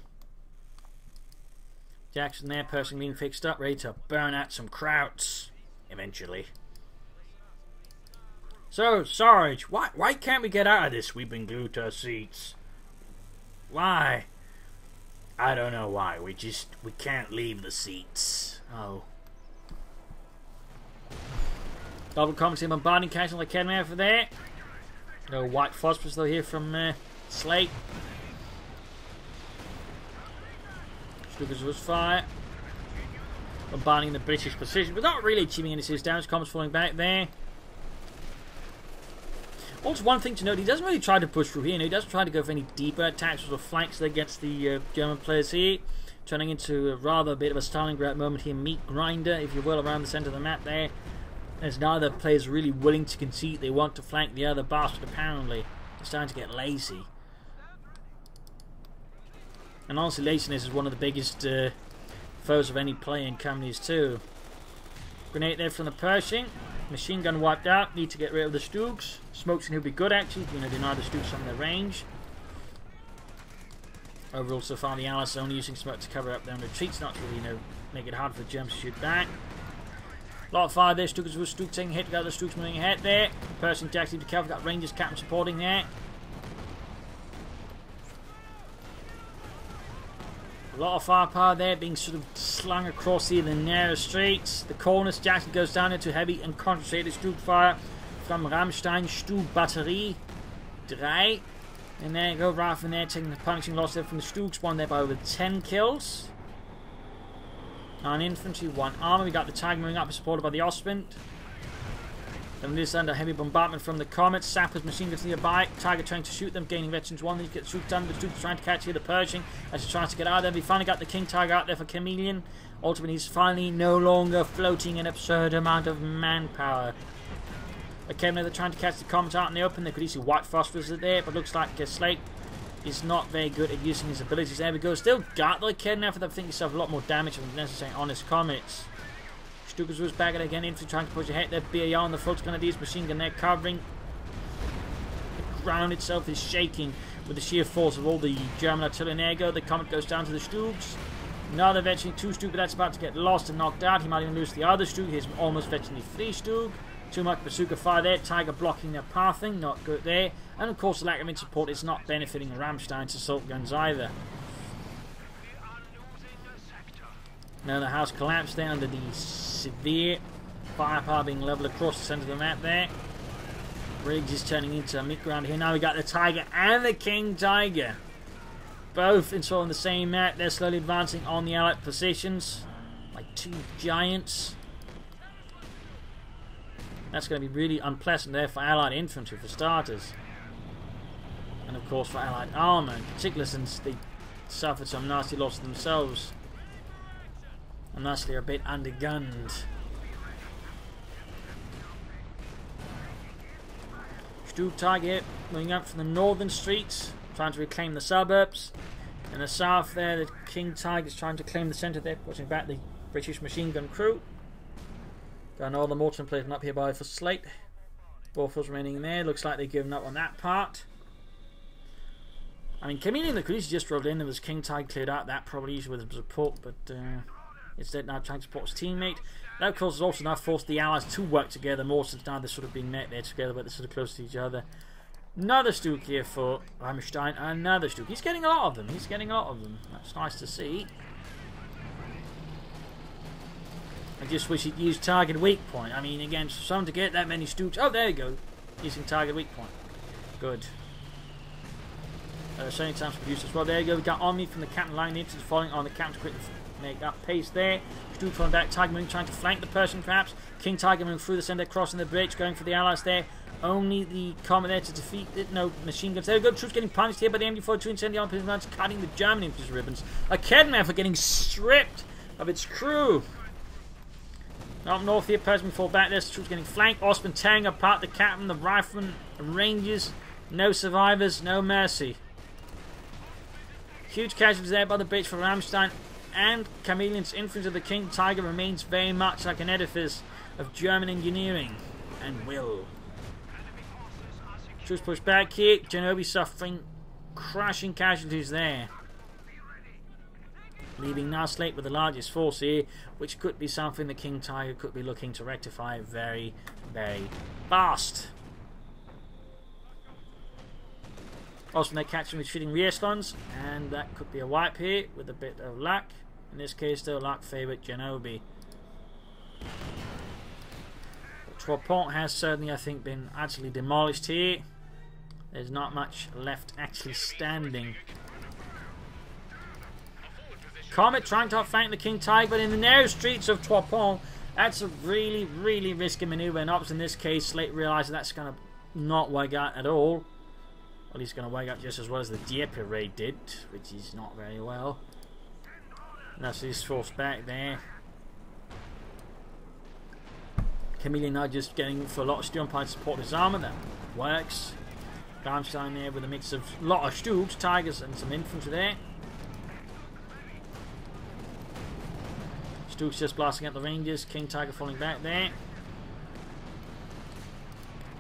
Jackson there, Pershing being fixed up, ready to burn out some Krauts eventually. So, Sarge, why can't we get out of this? We've been glued to our seats. Why? I don't know why. We can't leave the seats. Oh. Double commenting bombarding castle like Academy over there. No white phosphorus though here from Slate. StuGs was fire. Bombarding the British position, but not really achieving any serious damage. Comets falling back there. Also, one thing to note, he doesn't really try to push through here. He doesn't try to go for any deeper attacks or flanks against the German players here. Turning into a bit of a Stalingrad moment here. Meat grinder, if you will, around the centre of the map there. As neither player is really willing to concede. They want to flank the other bastard, apparently. They're starting to get lazy. And honestly, laziness is one of the biggest foes of any player in Commies too. Grenade there from the Pershing. Machine gun wiped out. Need to get rid of the StuGs. Smokes will be good actually. Deny the StuGs some of their range. Overall, so far the Allies are only using smoke to cover up their retreats. Not to really, make it hard for the Germans to shoot back. A lot of fire there. StuGs was StuG taking a hit. Got the StuGs moving ahead there. Pershing to actually be careful. Got Rangers captain supporting there. A lot of firepower there being sort of slung across here the narrow streets. The corners, Jackson goes down into heavy and concentrated StuG fire from Ramstein StuG Batterie 3. And there you go, right from there, taking the punishing loss there from the StuGs. One there by over 10 kills. 9 infantry, 1 armor. We got the Tiger moving up, supported by the Ostwind. Then this under heavy bombardment from the Comets. Sappers, machine guns nearby. Tiger trying to shoot them, gaining veterans 1. They get StuGs done. The StuGs trying to catch here the Pershing as he tries to get out of there. We finally got the King Tiger out there for Chameleon. Ultimately, he's finally no longer floating an absurd amount of manpower. Okay, now they're trying to catch the Comets out in the open. They could easily white phosphorus there, but looks like Slate is not very good at using his abilities. There we go. Still got the kid now for them. I think yourself a lot more damage than necessary on his Comets. StuGs was back at it again. Infantry trying to push ahead. Their BAR on the front grenadiers, machine gun there covering. The ground itself is shaking with the sheer force of all the German artillery. And there you go. The Comet goes down to the StuGs. Another veteran 2 StuG, but that's about to get lost and knocked out. He might even lose the other StuG. Here's almost veteran 3 StuG. Too much bazooka fire there. Tiger blocking their pathing. Not good there. And of course the lack of support is not benefiting Ramstein's assault guns either. Now the house collapsed there under the severe firepower being leveled across the centre of the map there. Riggs is turning into a meat ground here. Now we got the Tiger and the King Tiger. Both installed on the same map. They're slowly advancing on the Allied positions. Like two giants. That's going to be really unpleasant there for Allied infantry for starters. And of course for Allied armour, in particular since they suffered some nasty losses themselves. And thusly are a bit undergunned. StuG Tiger moving up from the northern streets, trying to reclaim the suburbs. In the south there, the King Tiger is trying to claim the centre there, pushing back the British machine gun crew. Got all the Mort placement up here by for Slate. Warforce remaining in there. Looks like they've given up on that part. I mean, Chameleon the Crease just rolled in. There was King Tiger cleared out. That probably easy with support, but instead now trying to support his teammate. That of course has also now forced the Allies to work together more, since now they're sort of being met there together, but they're sort of close to each other. Another StuG here for Ramstein. Another StuG. He's getting a lot of them. He's getting a lot of them. That's nice to see. I just wish he'd use target weak point. I mean, again, for someone to get that many StuGs. Oh, there you go. Using target weak point. Good. So many times produced as well. There you go. We got Omni from the captain line into following on the captain to quickly make that pace there. StuG falling back, Tiger Marine trying to flank the Pershing perhaps. King Tiger moving through the centre, crossing the bridge, going for the allies there. Only the Comet there to defeat it. No machine guns. There we go. Troops getting punished here by the MD-42 incendiary arms, cutting the German infantry ribbons. Kedman getting stripped of its crew. Up north here, Pershing fall back there. Troops getting flanked. Osman tearing apart the captain, the riflemen, the rangers. No survivors, no mercy. Huge casualties there by the bridge for Ramstein, and Chameleon's influence of the King Tiger remains very much like an edifice of German engineering and will. Troops push back here. Genoa suffering crashing casualties there, leaving Naslake with the largest force here, which could be something the King Tiger could be looking to rectify very, very fast. Also, they're catching retreating rearslons, and that could be a wipe here with a bit of luck. In this case, though, luck favourite Genoa. Trois has certainly, I think, been utterly demolished here. There's not much left actually standing. Comet trying to outflank the King Tiger, but in the narrow streets of Trois, that's a really, really risky manoeuvre. And Ops in this case, Slate realises that's going to not work out at all. Well, he's going to work out just as well as the Dieppe raid did, which is not very well. And that's his force back there. Chameleon now just getting for a lot of steel empire to support his armour. That works. Darmstein there with a mix of a lot of StuGs, Tigers, and some infantry there. StuGs just blasting at the Rangers. King Tiger falling back there.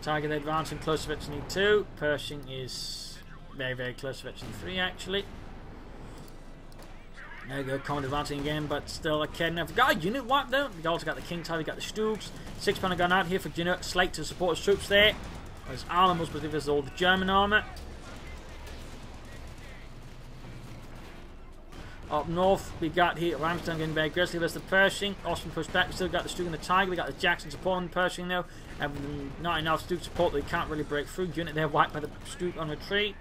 Tiger advancing close to Veteran 2. Pershing is very, very close to Veteran 3 actually. There we go, Comet advancing again, but still a Kedman. Got a unit wipe though. We also got the King Tiger, we got the StuGs. 6-pounder gun out here for Slate to support his troops there. His armour must believe is all the German armour. Up north, we got here Ramstein getting very aggressive as the Pershing. Austin pushed back. We still got the StuG and the Tiger. We got the Jackson supporting the Pershing though. And not enough StuG support, they can't really break through. Unit there wiped by the StuG on retreat.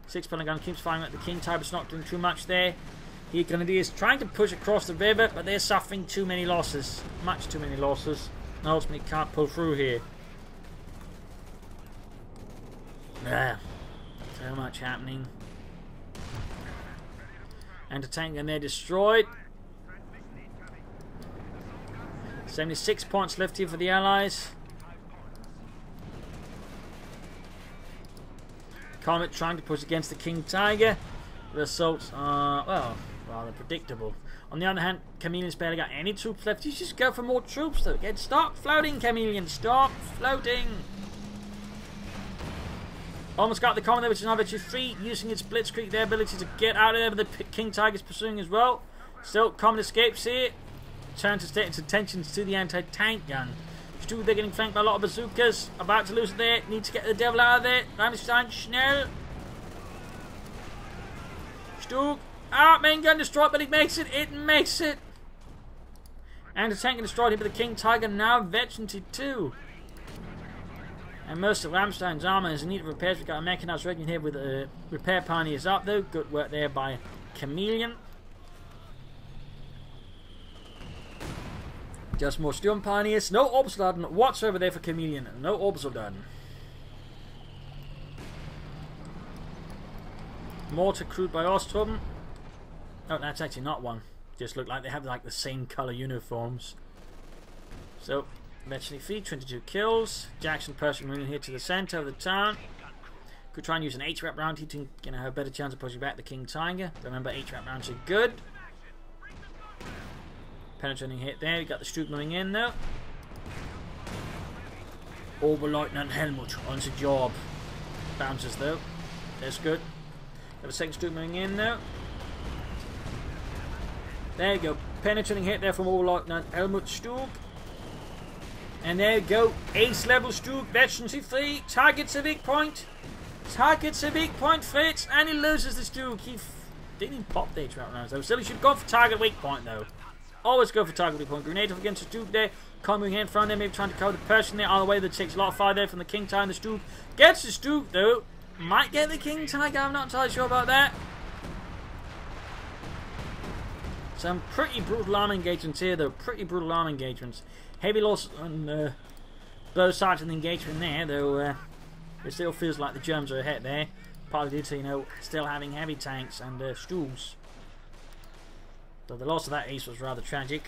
6-pounder gun keeps firing at the King Tiger, but it's not doing too much there. Here Grenadier is trying to push across the river, but they're suffering too many losses. Much too many losses. And ultimately can't pull through here. Yeah. So much happening. Anti-tank gun there destroyed. 76 points left here for the Allies. Comet trying to push against the King Tiger. The assaults are, well, rather predictable. On the other hand, Chameleon's barely got any troops left. You just go for more troops though. Stop floating, Chameleon. Stop floating. Almost got the Comet there, which is now Veteran 3, using its Blitzkrieg, their ability to get out of there, but the King Tiger's pursuing as well. Still, Comet escapes here. Turn to state its attentions to the anti-tank gun. StuG, they're getting flanked by a lot of bazookas. About to lose it there. Need to get the devil out of there. Ramstein, schnell. StuG. Ah, main gun destroyed, but it makes it. It makes it. Anti-tank destroyed here, but the King Tiger now Veteran 2. And most of Ramstein's armour is in need of repairs. We've got a mechanized regiment here with repair pioneers up though. Good work there by Chameleon. Just more steel pioneers. No Orbsoldaten whatsoever there for Chameleon. No Orbsoldaten. Mort crewed by Ostrom. Oh, that's actually not one. Just look like they have like the same colour uniforms. So, Veteran 3, 22 kills. Jackson Pershing moving here to the centre of the town. Could try and use an H-Rap round here to have a better chance of pushing back the King Tiger. Remember, H-Rap rounds are good. Penetrating hit there. We got the StuG moving in though. Oberleutnant Helmut on the job. Bounces though. That's good. Got a second StuG moving in though. There you go. Penetrating hit there from Oberleutnant Helmut StuG. And there you go. Ace level StuG. Veteran 3. Targets a weak point. Targets a weak point, Fritz. And he loses the StuG. He didn't even pop the H-Route rounds though. So he should go for target weak point though. Always go for target weak point. Grenade off against the StuG there. Coming in front there. Maybe trying to cover the Pershing there. Either way, that takes a lot of fire there from the King Tiger and the StuG. Gets the StuG though. Might get the King Tiger. I'm not entirely sure about that. Some pretty brutal arm engagements here, though. Pretty brutal arm engagements. Heavy loss on both sides of the engagement there, though. It still feels like the Germans are ahead there. Partly due to, you know, still having heavy tanks and StuGs. So the loss of that ace was rather tragic.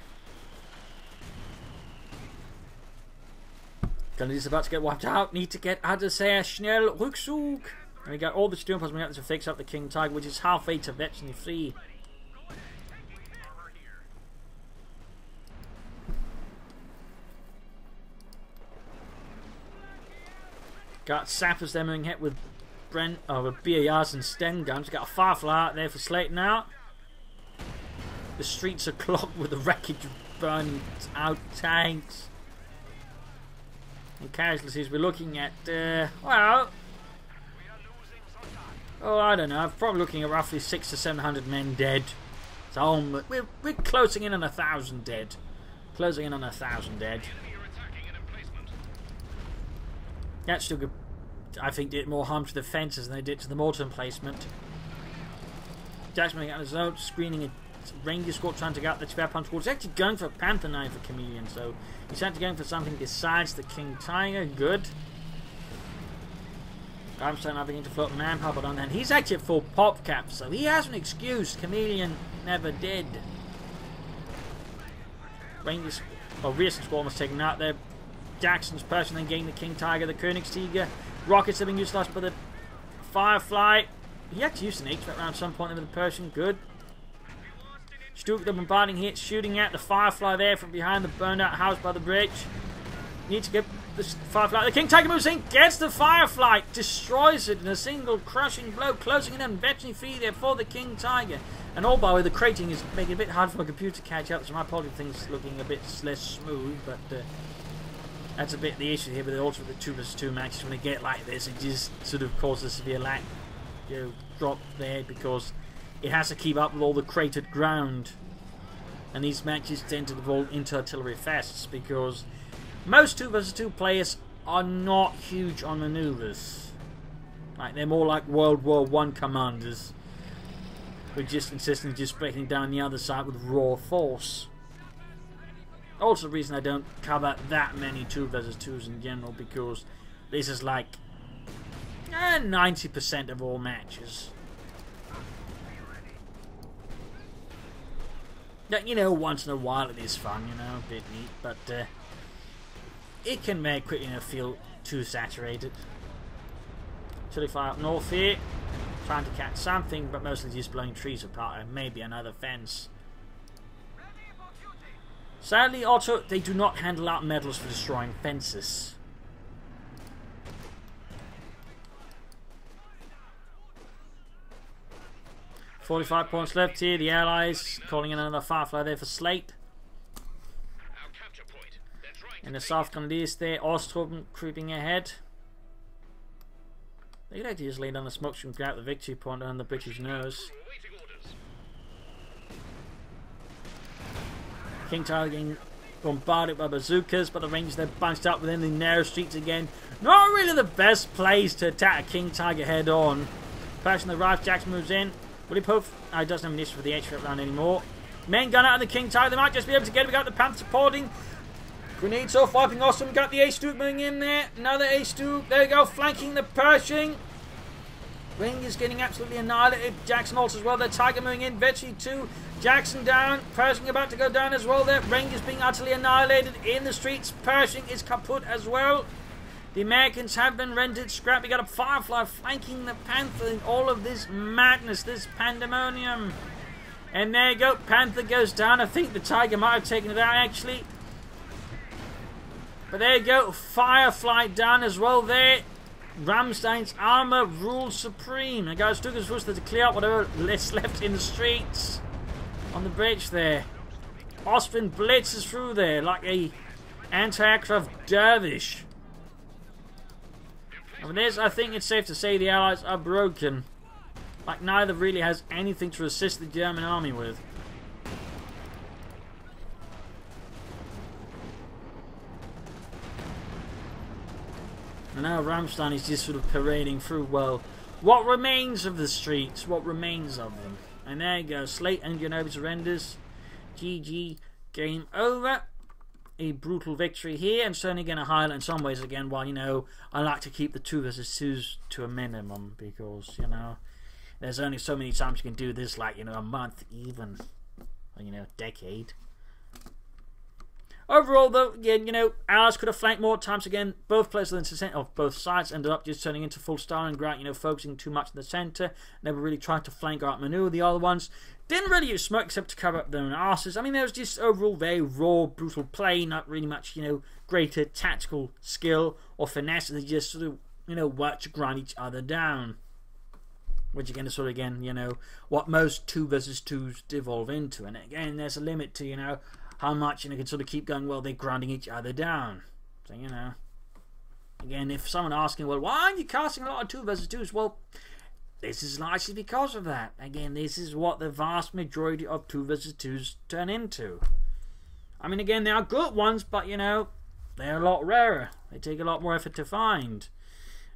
Gunner is about to get wiped out. Need to get out of there. Schnell Rückzug. And we got all the Sturmpanzer to fix up the King Tiger, which is halfway to Vetchny free. Got sappers there moving ahead with with BARs and Sten guns. Got a Firefly out there for Slate now. The streets are clogged with the wreckage of burning out tanks and casualties. We're looking at, well, oh, I don't know. I'm probably looking at roughly 600 to 700 men dead. So we're closing in on 1,000 dead. Closing in on 1,000 dead. That still, I think, did more harm to the fences than they did to the mortar emplacement. Jackson out his own, screening a Ranger squad trying to get out the spare punch squad. He's actually going for a Panther knife for Chameleon, so he's actually going for something besides the King Tiger. Good. Ramstein now beginning to float manpower, but on then he's actually at full pop cap, so he has an excuse. Chameleon never did. Rangers, or Rearson squad was taken out there. Jackson's Pershing then getting the King Tiger, the Königstiger. Rockets have been utilized by the Firefly. He actually used an HVAC round at some point with the Pershing. Good. Stuke the bombarding hit, shooting at the Firefly there from behind the burned out house by the bridge. Need to get the Firefly. The King Tiger moves in, gets the Firefly, destroys it in a single crushing blow, closing it in. Vetchny free there for the King Tiger. And all by the way, the crating is making it a bit hard for my computer to catch up, so my apology, things looking a bit less smooth, but that's a bit the issue here with the also with the 2 vs 2 matches. When they get like this, it just sort of causes a severe lag, drop there, because it has to keep up with all the cratered ground. And these matches tend to devolve into artillery fests because most 2 vs 2 players are not huge on maneuvers. Like, they're more like World War I commanders who just insist on just breaking down the other side with raw force. Also the reason I don't cover that many 2 vs 2s in general, because this is like 90% of all matches. You know, once in a while it is fun, you know, a bit neat, but it can make quickly, you know, feel too saturated. Chili fire up north here, trying to catch something, but mostly just blowing trees apart and maybe another fence. Sadly, also, they do not handle out medals for destroying fences. .45 points left here. The Allies calling in another Firefly there for Slate. In the South Canadas there, Ostrom creeping ahead. They could actually just lay down the smoke and grab the victory point on the British nose. King Tiger getting bombarded by bazookas, but the Rangers they're bunched up within the narrow streets again. Not really the best place to attack a King Tiger head on. Pershing the Rife, Jackson moves in. Will he pull? He doesn't have an issue for the HVAC round anymore. Main gun out of the King Tiger. They might just be able to get it. We got the Panther supporting. Grenades off, wiping awesome. Got the Ace Duke moving in there. Another Ace Duke. There we go, flanking the Pershing. Rangers getting absolutely annihilated. Jackson also as well. The Tiger moving in. Vetchny 2. Jackson down. Pershing about to go down as well there. Rangers being utterly annihilated in the streets. Pershing is kaput as well. The Americans have been rendered scrap. We got a Firefly flanking the Panther in all of this madness, this pandemonium. And there you go. Panther goes down. I think the Tiger might have taken it out actually. But there you go. Firefly down as well there. Ramstein's armor rules supreme. The guys took his force to clear out whatever is left in the streets. On the bridge there. Austrian blitzes through there like a anti-aircraft dervish. And with this, I think it's safe to say the Allies are broken. Like neither really has anything to assist the German army with. And now Ramstein is just sort of parading through, well, what remains of the streets, what remains of them. And there you go, Slate and Genobi surrenders. GG, game over. A brutal victory here, and certainly going to highlight in some ways again why, you know, I like to keep the 2 versus 2s to a minimum, because, you know, there's only so many times you can do this, like, you know, a month even, or, you know, a decade. Overall, though, again, you know, Allies could have flanked more times again. Both players of both sides ended up just turning into full Stalingrad, you know, focusing too much in the centre. Never really tried to flank or outmaneuver the other ones. Didn't really use smoke except to cover up their own arses. I mean, there was just overall very raw, brutal play. Not really much, you know, greater tactical skill or finesse. They just sort of, you know, worked to grind each other down. Which again is sort of, again, you know, what most 2 versus 2s devolve into. And again, there's a limit to, you know, how much, you know, can sort of keep going while they're grinding each other down. So, you know, again, if someone asking, well, why aren't you casting a lot of 2 versus 2s? Well, this is largely because of that. Again, this is what the vast majority of 2 versus 2s turn into. I mean, again, they are good ones, but, you know, they're a lot rarer. They take a lot more effort to find.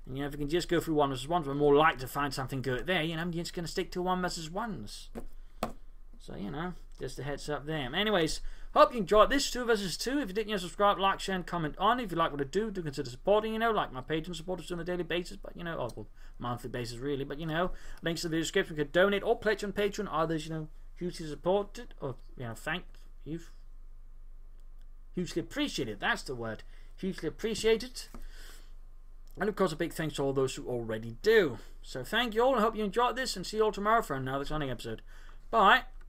And, you know, if you can just go through 1 versus 1s, we're more likely to find something good there. You know, I'm just going to stick to 1 versus 1s. So, you know, just a heads up there. Anyways, hope you enjoyed this 2 versus 2. If you didn't, subscribe, like, share, and comment on. If you like what I do consider supporting, you know, like my Patreon supporters do on a daily basis, but, you know, or well, monthly basis really, but, you know, links to the description. You could donate or pledge on Patreon. Others, you know, hugely supported, or, you know, thank you. Hugely appreciated, that's the word. Hugely appreciated. And of course, a big thanks to all those who already do. So thank you all, and I hope you enjoyed this, and see you all tomorrow for another exciting episode. Bye.